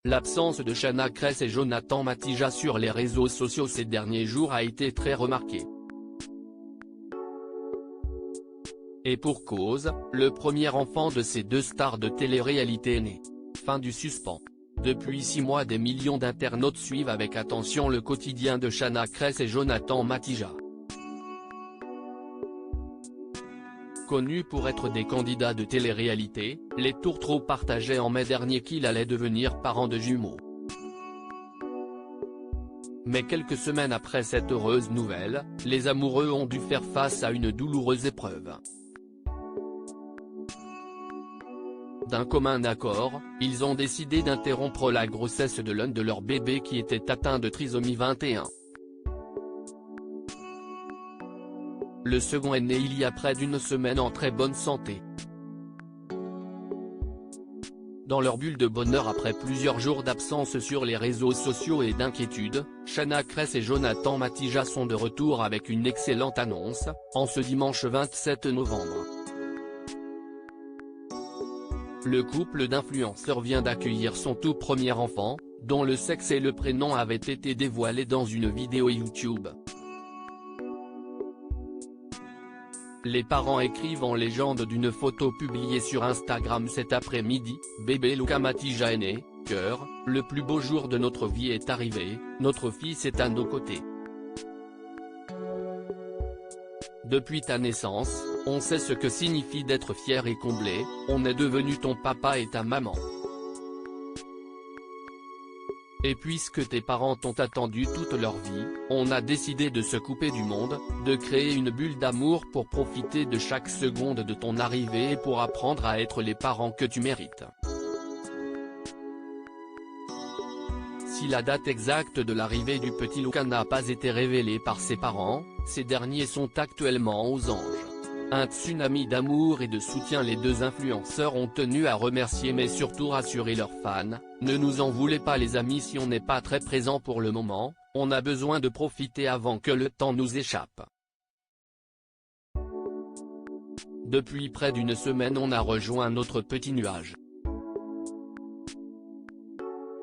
L'absence de Shanna Kress et Jonathan Matija sur les réseaux sociaux ces derniers jours a été très remarquée. Et pour cause, le premier enfant de ces deux stars de télé-réalité est né. Fin du suspens. Depuis 6 mois, des millions d'internautes suivent avec attention le quotidien de Shanna Kress et Jonathan Matija. Connus pour être des candidats de télé-réalité, les tourtereaux partageaient en mai dernier qu'il allait devenir parent de jumeaux. Mais quelques semaines après cette heureuse nouvelle, les amoureux ont dû faire face à une douloureuse épreuve. D'un commun accord, ils ont décidé d'interrompre la grossesse de l'un de leurs bébés qui était atteint de trisomie 21. Le second est né il y a près d'une semaine en très bonne santé. Dans leur bulle de bonheur après plusieurs jours d'absence sur les réseaux sociaux et d'inquiétude, Shanna Kress et Jonathan Matija sont de retour avec une excellente annonce, en ce dimanche 27 novembre. Le couple d'influenceurs vient d'accueillir son tout premier enfant, dont le sexe et le prénom avaient été dévoilés dans une vidéo YouTube. Les parents écrivent en légende d'une photo publiée sur Instagram cet après-midi, « Bébé Luca Matija est né, cœur, le plus beau jour de notre vie est arrivé, notre fils est à nos côtés. Depuis ta naissance, on sait ce que signifie d'être fier et comblé, on est devenu ton papa et ta maman. Et puisque tes parents t'ont attendu toute leur vie, on a décidé de se couper du monde, de créer une bulle d'amour pour profiter de chaque seconde de ton arrivée et pour apprendre à être les parents que tu mérites. » Si la date exacte de l'arrivée du petit Luca n'a pas été révélée par ses parents, ces derniers sont actuellement aux anges. Un tsunami d'amour et de soutien. Les deux influenceurs ont tenu à remercier mais surtout rassurer leurs fans, ne nous en voulez pas les amis si on n'est pas très présent pour le moment, on a besoin de profiter avant que le temps nous échappe. Depuis près d'une semaine on a rejoint notre petit nuage.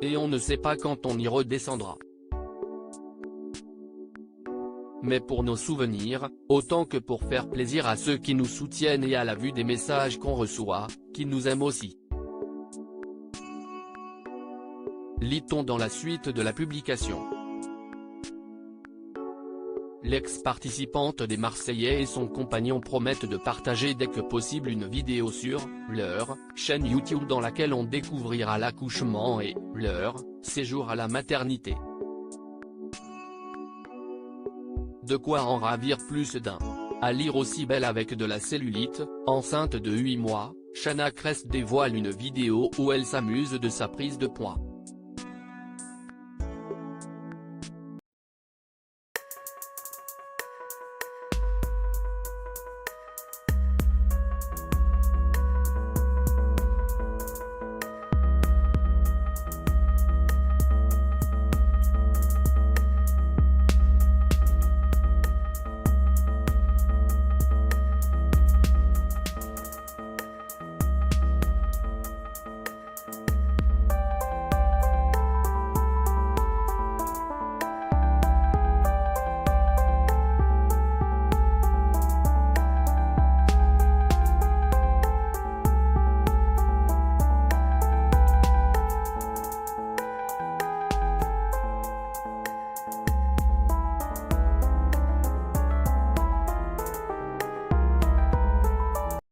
Et on ne sait pas quand on y redescendra. Mais pour nos souvenirs, autant que pour faire plaisir à ceux qui nous soutiennent et à la vue des messages qu'on reçoit, qui nous aiment aussi. Lit-on dans la suite de la publication. L'ex-participante des Marseillais et son compagnon promettent de partager dès que possible une vidéo sur leur chaîne YouTube dans laquelle on découvrira l'accouchement et leur séjour à la maternité. De quoi en ravir plus d'un. À lire aussi. Belle avec de la cellulite, enceinte de 8 mois, Shanna Kress dévoile une vidéo où elle s'amuse de sa prise de poids.